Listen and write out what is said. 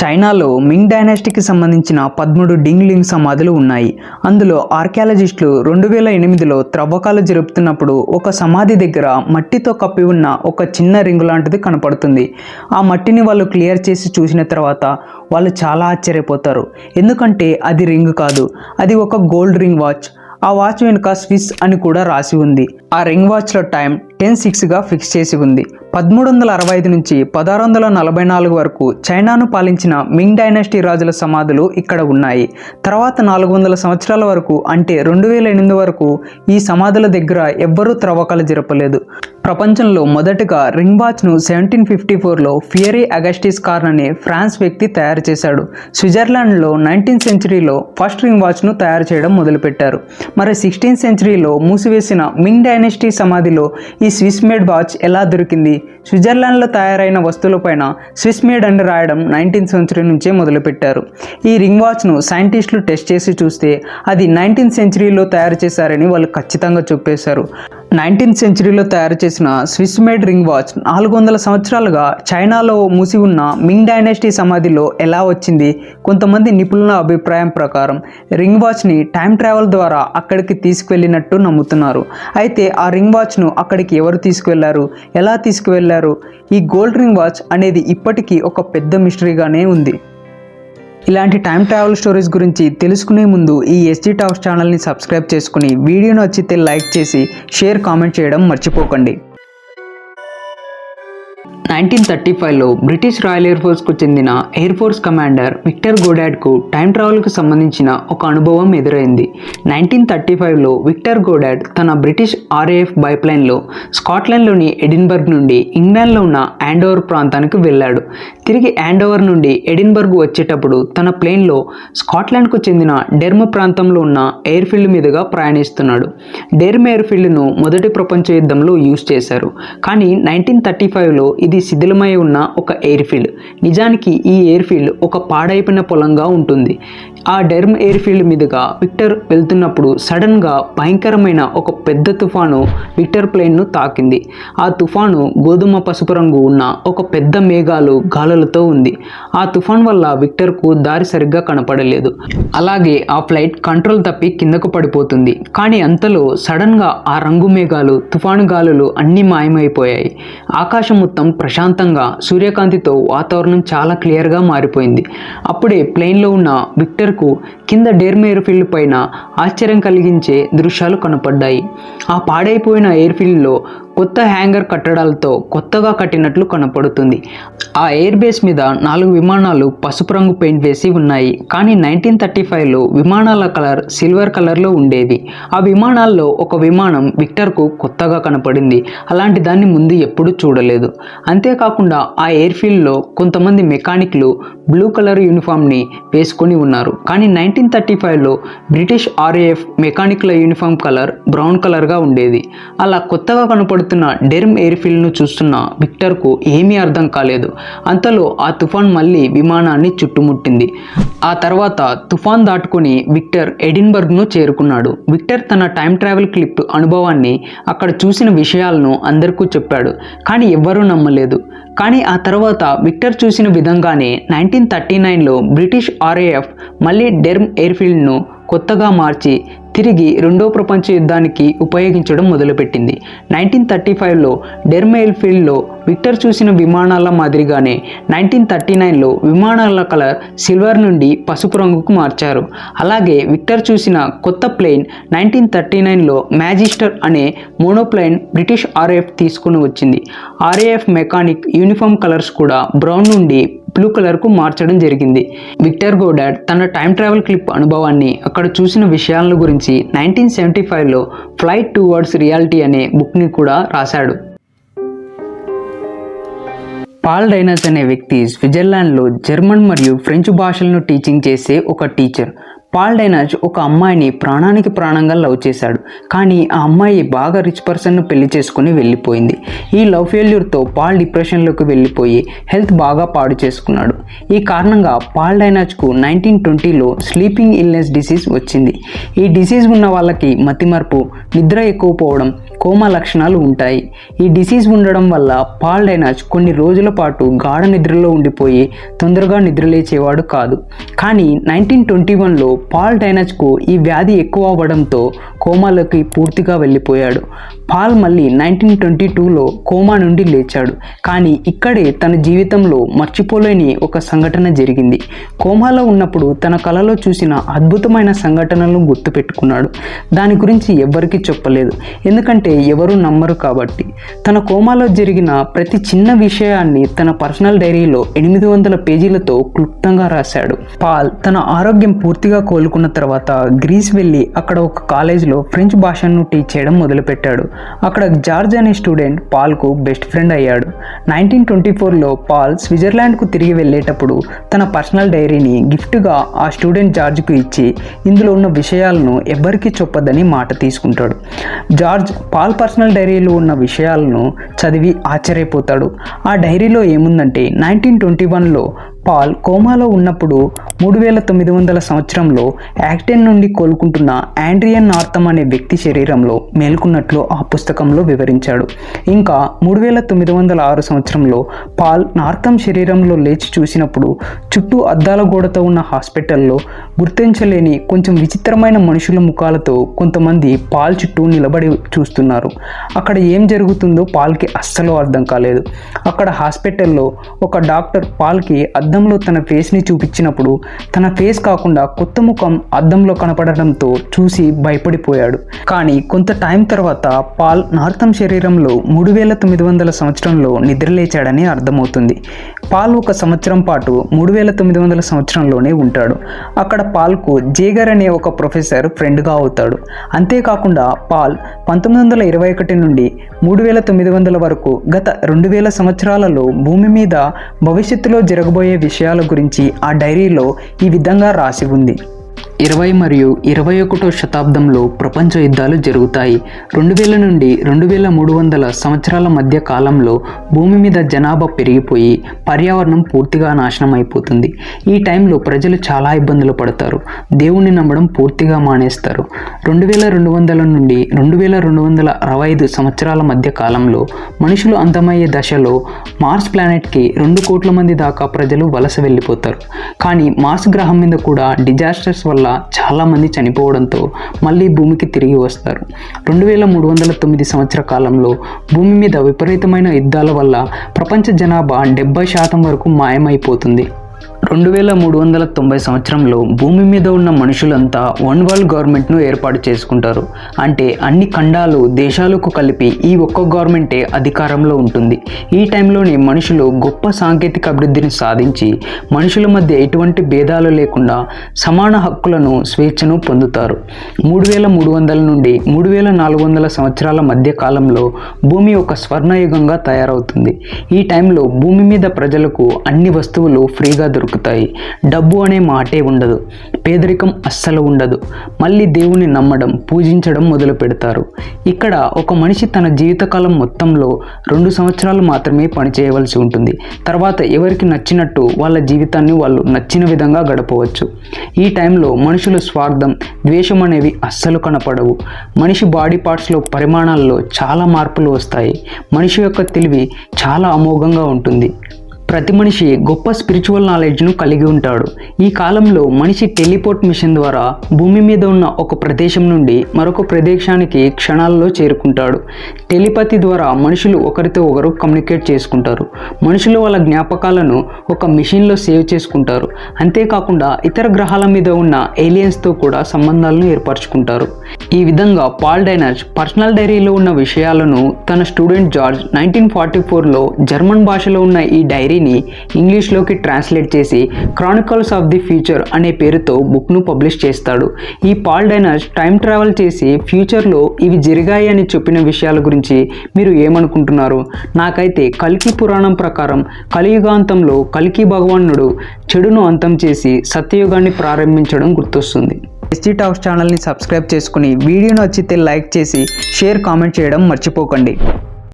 చైనాలో మింగ్ డైనాసిటీకి సంబంధించిన 13 డింగ్లింగ్ సమాధులు ఉన్నాయి. అందులో ఆర్కియాలజిస్టులు 2008లో త్రవ్వకాలు జరుపుతున్నప్పుడు ఒక సమాధి దగ్గర మట్టితో కప్పి ఉన్న ఒక చిన్న రింగు లాంటిది కనపడుతుంది. ఆ మట్టిని వాళ్ళు క్లియర్ చేసి చూసిన తర్వాత వాళ్ళు చాలా ఆశ్చర్యపోతారు. ఎందుకంటే అది రింగ్ కాదు, అది ఒక గోల్డ్ రింగ్ వాచ్. ఆ వాచ్ వెనుక స్విస్ అని కూడా రాసి ఉంది. ఆ రింగ్ వాచ్లో టైం 10:06గా ఫిక్స్ చేసి ఉంది. 1365 నుంచి 1644 వరకు చైనాను పాలించిన మింగ్ డైనాసిటీ రాజుల సమాధులు ఇక్కడ ఉన్నాయి. తర్వాత 400 సంవత్సరాల వరకు అంటే 2008 వరకు ఈ సమాధుల దగ్గర ఎవ్వరూ త్రవ్వకాలు జరపలేదు. ప్రపంచంలో మొదటగా రింగ్ వాచ్ను 1754లో ఫియరీ అగస్టిస్ కార్న్ అనే ఫ్రాన్స్ వ్యక్తి తయారు చేశాడు. స్విట్జర్లాండ్లో 19th సెంచరీలో ఫస్ట్ రింగ్ వాచ్ను తయారు చేయడం మొదలుపెట్టారు. మరి 16th సెంచరీలో మూసివేసిన మింగ్ డైనాసిటీ సమాధిలో ఈ స్విస్ మేడ్ వాచ్ ఎలా దొరికింది? స్విట్జర్లాండ్లో తయారైన వస్తువులపైన స్విస్ మేడ్ అని రాయడం 19th సెంచరీ నుంచే మొదలుపెట్టారు. ఈ రింగ్ వాచ్ను సైంటిస్టులు టెస్ట్ చేసి చూస్తే అది 19th సెంచరీలో తయారు చేశారని వాళ్ళు ఖచ్చితంగా చెప్పేశారు. 19th సెంచరీలో తయారు చేసిన స్విస్ మేడ్ రింగ్ వాచ్ 400 సంవత్సరాలుగా చైనాలో మూసి ఉన్న మింగ్ డైనాసిటీ సమాధిలో ఎలా వచ్చింది? కొంతమంది నిపుణుల అభిప్రాయం ప్రకారం రింగ్ వాచ్ని టైం ట్రావెల్ ద్వారా అక్కడికి తీసుకువెళ్ళినట్టు నమ్ముతున్నారు. అయితే ఆ రింగ్ వాచ్ను అక్కడికి ఎవరు తీసుకువెళ్లారు, ఎలా తీసుకువెళ్లారు? ఈ గోల్డ్ రింగ్ వాచ్ అనేది ఇప్పటికీ ఒక పెద్ద మిస్టరీగానే ఉంది. ఇలాంటి టైం ట్రావెల్ స్టోరీస్ గురించి తెలుసుకునే ముందు ఈ ఎస్జీ టాక్స్ ఛానల్ని సబ్స్క్రైబ్ చేసుకుని వీడియో నచ్చితే లైక్ చేసి షేర్ కామెంట్ చేయడం మర్చిపోకండి. 1935లో బ్రిటిష్ రాయల్ ఎయిర్ ఫోర్స్కు చెందిన ఎయిర్ ఫోర్స్ కమాండర్ విక్టర్ గోడాడ్కు టైం ట్రావెల్కు సంబంధించిన ఒక అనుభవం ఎదురైంది. 1935లో విక్టర్ గోడాడ్ తన బ్రిటిష్ RAF బైప్లైన్లో స్కాట్లాండ్లోని ఎడిన్బర్గ్ నుండి ఇంగ్లాండ్లో ఉన్న యాండోవర్ ప్రాంతానికి వెళ్ళాడు. తిరిగి యాండోవర్ నుండి ఎడిన్బర్గ్ వచ్చేటప్పుడు తన ప్లేన్లో స్కాట్లాండ్కు చెందిన డెర్మ్ ప్రాంతంలో ఉన్న ఎయిర్ఫీల్డ్ మీదుగా ప్రయాణిస్తున్నాడు. డెర్మ్ ఎయిర్ఫీల్డ్ను మొదటి ప్రపంచ యుద్ధంలో యూజ్ చేశారు. కానీ 1935లో ఇది శిథిలమై ఉన్న ఒక ఎయిర్ఫీల్డ్. నిజానికి ఈ ఎయిర్ఫీల్డ్ ఒక పాడైపోయిన పొలంగా ఉంటుంది. ఆ డెర్మ్ ఎయిర్ఫీల్డ్ మీదుగా విక్టర్ వెళ్తున్నప్పుడు సడన్గా భయంకరమైన ఒక పెద్ద తుఫాను విక్టర్ ప్లేన్ను తాకింది. ఆ తుఫాను గోధుమ పసుపు రంగు ఉన్న ఒక పెద్ద మేఘాలు గాలులతో ఉంది. ఆ తుఫాన్ వల్ల విక్టర్కు దారి సరిగ్గా కనపడలేదు. అలాగే ఆ ఫ్లైట్ కంట్రోల్ తప్పి కిందకు పడిపోతుంది. కానీ అంతలో సడన్గా ఆ రంగు మేఘాలు, తుఫాను గాలులు అన్నీ మాయమైపోయాయి. ఆకాశం మొత్తం ప్రశాంతంగా సూర్యకాంతితో వాతావరణం చాలా క్లియర్గా మారిపోయింది. అప్పుడే ప్లేన్లో ఉన్న విక్టర్కు కింద డెర్మ్ ఎయిర్ఫీల్డ్ పైన ఆశ్చర్యం కలిగించే దృశ్యాలు కనపడ్డాయి. ఆ పాడైపోయిన ఎయిర్ఫీల్డ్లో కొత్త హ్యాంగర్ కట్టడాలతో కొత్తగా కట్టినట్లు కనపడుతుంది. ఆ ఎయిర్ బేస్ మీద 4 విమానాలు పసుపు రంగు పెయింట్ వేసి ఉన్నాయి. కానీ 1935లో విమానాల కలర్ సిల్వర్ కలర్లో ఉండేవి. ఆ విమానాల్లో ఒక విమానం విక్టర్కు కొత్తగా కనపడింది. అలాంటి దాన్ని ముందు ఎప్పుడూ చూడలేదు. అంతేకాకుండా ఆ ఎయిర్ఫీల్డ్లో కొంతమంది మెకానిక్లు బ్లూ కలర్ యూనిఫామ్ని వేసుకొని ఉన్నారు. కానీ 1935లో బ్రిటిష్ RAF మెకానిక్ల యూనిఫామ్ కలర్ బ్రౌన్ కలర్గా ఉండేది. అలా కొత్తగా కనపడుతున్న డెర్మ్ ఎయిర్ఫీల్డ్ను చూస్తున్న విక్టర్కు ఏమీ అర్థం కాలేదు. అంతలో ఆ తుఫాన్ మళ్ళీ విమానాన్ని చుట్టుముట్టింది. ఆ తర్వాత తుఫాన్ దాటుకొని విక్టర్ ఎడిన్బర్గ్ను చేరుకున్నాడు. విక్టర్ తన టైం ట్రావెల్ క్లిప్ అనుభవాన్ని, అక్కడ చూసిన విషయాలను అందరికీ చెప్పాడు. కానీ ఎవ్వరూ నమ్మలేదు. కానీ ఆ తర్వాత విక్టర్ చూసిన విధంగానే 1939లో బ్రిటిష్ RAF మళ్ళీ డెర్మ్ ఎయిర్ఫీల్డ్ను కొత్తగా మార్చి తిరిగి రెండో ప్రపంచ యుద్ధానికి ఉపయోగించడం మొదలుపెట్టింది. 1935లో డెర్మ్ ఎయిర్ఫీల్డ్లో విక్టర్ చూసిన విమానాల మాదిరిగానే 1939లో విమానాల కలర్ సిల్వర్ నుండి పసుపు రంగుకు మార్చారు. అలాగే విక్టర్ చూసిన కొత్త ప్లేన్ 1939లో మ్యాజిస్టర్ అనే మోనోప్లేన్ బ్రిటిష్ RAF తీసుకుని వచ్చింది. RAF మెకానిక్ యూనిఫామ్ కలర్స్ కూడా బ్రౌన్ నుండి బ్లూ కలర్కు మార్చడం జరిగింది. విక్టర్ గోడాడ్ తన టైం ట్రావెల్ క్లిప్ అనుభవాన్ని, అక్కడ చూసిన విషయాల గురించి 1975లో ఫ్లైట్ టువర్డ్స్ రియాలిటీ అనే బుక్ని కూడా రాశాడు. పాల్ డైనస్ అనే వ్యక్తి స్విట్జర్లాండ్లో జర్మన్ మరియు ఫ్రెంచ్ భాషలను టీచింగ్ చేసే ఒక టీచర్. పాల్ డైనస్ ఒక అమ్మాయిని ప్రాణానికి ప్రాణంగా లవ్ చేశాడు. కానీ ఆ అమ్మాయి బాగా రిచ్ పర్సన్ను పెళ్లి చేసుకుని వెళ్ళిపోయింది. ఈ లవ్ ఫెయిల్యూర్తో పాల్ డిప్రెషన్లోకి వెళ్ళిపోయి హెల్త్ బాగా పాడు చేసుకున్నాడు. ఈ కారణంగా పాల్ డైనస్కు 1920లో స్లీపింగ్ ఇల్నెస్ డిసీజ్ వచ్చింది. ఈ డిసీజ్ ఉన్న వాళ్ళకి మతిమరుపు, నిద్ర ఎక్కువ పోవడం, కోమా లక్షణాలు ఉంటాయి. ఈ డిసీజ్ ఉండడం వల్ల పాల్ డైనాచ్ కొన్ని రోజుల పాటు గాఢ నిద్రలో ఉండిపోయి తొందరగా నిద్రలేచేవాడు కాదు. కానీ 1921లో పాల్ డైనాచ్కు ఈ వ్యాధి ఎక్కువ అవ్వడంతో కోమాలోకి పూర్తిగా వెళ్ళిపోయాడు. పాల్ మళ్ళీ 1922లో కోమా నుండి లేచాడు. కానీ ఇక్కడే తన జీవితంలో మర్చిపోలేని ఒక సంఘటన జరిగింది. కోమాలో ఉన్నప్పుడు తన కలలో చూసిన అద్భుతమైన సంఘటనలను గుర్తుపెట్టుకున్నాడు. దాని గురించి ఎవ్వరికీ చెప్పలేదు, ఎందుకంటే ఎవరు నమ్మరు కాబట్టి. తన కోమాలో జరిగిన ప్రతి చిన్న విషయాన్ని తన పర్సనల్ డైరీలో 800 పేజీలతో క్లుప్తంగా రాశాడు. పాల్ తన ఆరోగ్యం పూర్తిగా కోలుకున్న తర్వాత గ్రీస్ వెళ్ళి అక్కడ ఒక కాలేజీలో ఫ్రెంచ్ భాషను టీచ్ చేయడం మొదలుపెట్టాడు. అక్కడ జార్జ్ అనే స్టూడెంట్ పాల్కు బెస్ట్ ఫ్రెండ్ అయ్యాడు. 1924లో పాల్ స్విట్జర్లాండ్కు తిరిగి వెళ్ళేటప్పుడు తన పర్సనల్ డైరీని గిఫ్ట్గా ఆ స్టూడెంట్ జార్జ్కు ఇచ్చి ఇందులో ఉన్న విషయాలను ఎవ్వరికీ చెప్పొద్దని మాట తీసుకుంటాడు. జార్జ్ పాల్ పర్సనల్ డైరీలో ఉన్న విషయాలను చదివి ఆశ్చర్యపోతాడు. ఆ డైరీలో ఏముందంటే 1921లో పాల్ కోమాలో ఉన్నప్పుడు 3900 సంవత్సరంలో యాక్టెన్ నుండి కోలుకుంటున్న ఆండ్రియన్ నార్థమ్ అనే వ్యక్తి శరీరంలో మేల్కొన్నట్లు ఆ పుస్తకంలో వివరించాడు. ఇంకా 3906 సంవత్సరంలో పాల్ నార్థమ్ శరీరంలో లేచి చూసినప్పుడు చుట్టూ అద్దాల గోడతో ఉన్న హాస్పిటల్లో గుర్తించలేని కొంచెం విచిత్రమైన మనుషుల ముఖాలతో కొంతమంది పాల్ చుట్టూ నిలబడి చూస్తున్నారు. అక్కడ ఏం జరుగుతుందో పాల్కి అస్సలు అర్థం కాలేదు. అక్కడ హాస్పిటల్లో ఒక డాక్టర్ పాల్కి అద్దంలో తన ఫేస్ని చూపించినప్పుడు తన ఫేస్ కాకుండా కొత్త ముఖం అద్దంలో కనపడడంతో చూసి భయపడిపోయాడు. కానీ కొంత టైం తర్వాత పాల్ నార్థమ్ శరీరంలో 3900 సంవత్సరంలో నిద్రలేచాడని అర్థమవుతుంది. పాల్ ఒక సంవత్సరం పాటు 3900 సంవత్సరంలోనే ఉంటాడు. అక్కడ పాల్కు జేగర్ అనే ఒక ప్రొఫెసర్ ఫ్రెండ్గా అవుతాడు. అంతేకాకుండా పాల్ 1921 నుండి 3900 వరకు గత 2000 సంవత్సరాలలో భూమి మీద భవిష్యత్తులో జరగబోయే విషయాల గురించి ఆ డైరీలో ఈ విధంగా రాసి ఉంది. 20 మరియు 21వ శతాబ్దంలో ప్రపంచ యుద్ధాలు జరుగుతాయి. 2000 నుండి 2300 సంవత్సరాల మధ్య కాలంలో భూమి మీద జనాభా పెరిగిపోయి పర్యావరణం పూర్తిగా నాశనం అయిపోతుంది. ఈ టైంలో ప్రజలు చాలా ఇబ్బందులు పడతారు. దేవుణ్ణి నమ్మడం పూర్తిగా మానేస్తారు. 2200 నుండి 2265 సంవత్సరాల మధ్య కాలంలో మనుషులు అంతమయ్యే దశలో మార్స్ ప్లానెట్కి 2 కోట్ల మంది దాకా ప్రజలు వలస వెళ్ళిపోతారు. కానీ మార్స్ గ్రహం మీద కూడా డిజాస్టర్స్ వల్ల చాలా మంది చనిపోవడంతో మళ్ళీ భూమికి తిరిగి వస్తారు. 2309 సంవత్సర కాలంలో భూమి మీద విపరీతమైన యుద్ధాల వల్ల ప్రపంచ జనాభా 70% వరకు మాయమైపోతుంది. 2390 సంవత్సరంలో భూమి మీద ఉన్న మనుషులంతా వన్ వరల్డ్ గవర్నమెంట్ను ఏర్పాటు చేసుకుంటారు. అంటే అన్ని ఖండాలు దేశాలకు కలిపి ఈ ఒక్క గవర్నమెంటే అధికారంలో ఉంటుంది. ఈ టైంలోనే మనుషులు గొప్ప సాంకేతిక అభివృద్ధిని సాధించి మనుషుల మధ్య ఎటువంటి భేదాలు లేకుండా సమాన హక్కులను స్వేచ్ఛను పొందుతారు. 3300 నుండి 3400 సంవత్సరాల మధ్య కాలంలో భూమి ఒక స్వర్ణయుగంగా తయారవుతుంది. ఈ టైంలో భూమి మీద ప్రజలకు అన్ని వస్తువులు ఫ్రీగా దొరుకుతాయి. డబ్బు అనే మాటే ఉండదు. పేదరికం అస్సలు ఉండదు. మళ్ళీ దేవుని నమ్మడం, పూజించడం మొదలు పెడతారు. ఇక్కడ ఒక మనిషి తన జీవితకాలం మొత్తంలో 2 సంవత్సరాలు మాత్రమే పనిచేయవలసి ఉంటుంది. తర్వాత ఎవరికి నచ్చినట్టు వాళ్ళ జీవితాన్ని వాళ్ళు నచ్చిన విధంగా గడపవచ్చు. ఈ టైంలో మనుషుల స్వార్థం, ద్వేషం అనేవి అస్సలు కనపడవు. మనిషి బాడీ పార్ట్స్లో పరిమాణాల్లో చాలా మార్పులు వస్తాయి. మనిషి యొక్క తెలివి చాలా అమోఘంగా ఉంటుంది. ప్రతి మనిషి గొప్ప స్పిరిచువల్ నాలెడ్జ్ను కలిగి ఉంటాడు. ఈ కాలంలో మనిషి టెలిపోర్ట్ మిషన్ ద్వారా భూమి మీద ఉన్న ఒక ప్రదేశం నుండి మరొక ప్రదేశానికి క్షణాల్లో చేరుకుంటాడు. టెలిపతి ద్వారా మనుషులు ఒకరితో ఒకరు కమ్యూనికేట్ చేసుకుంటారు. మనుషులు వాళ్ళ జ్ఞాపకాలను ఒక మిషన్లో సేవ్ చేసుకుంటారు. అంతేకాకుండా ఇతర గ్రహాల మీద ఉన్న ఏలియన్స్తో కూడా సంబంధాలను ఏర్పరచుకుంటారు. ఈ విధంగా పాల్ డైనాచ్ పర్సనల్ డైరీలో ఉన్న విషయాలను తన స్టూడెంట్ జార్జ్ 1944లో జర్మన్ భాషలో ఉన్న ఈ డైరీ ఇంగ్లీష్లోకి ట్రాన్స్లేట్ చేసి క్రానికల్స్ ఆఫ్ ది ఫ్యూచర్ అనే పేరుతో బుక్ను పబ్లిష్ చేస్తాడు. ఈ పాల్ డైనాచ్ టైం ట్రావెల్ చేసి ఫ్యూచర్లో ఇవి జరిగాయి అని చెప్పిన విషయాల గురించి మీరు ఏమనుకుంటున్నారు? నాకైతే కల్కి పురాణం ప్రకారం కలియుగాంతంలో కల్కి భగవానుడు చెడును అంతం చేసి సత్యయుగాన్ని ప్రారంభించడం గుర్తొస్తుంది. ఎస్జీ టాక్స్ ఛానల్ని సబ్స్క్రైబ్ చేసుకుని వీడియో నచ్చితే లైక్ చేసి షేర్ కామెంట్ చేయడం మర్చిపోకండి.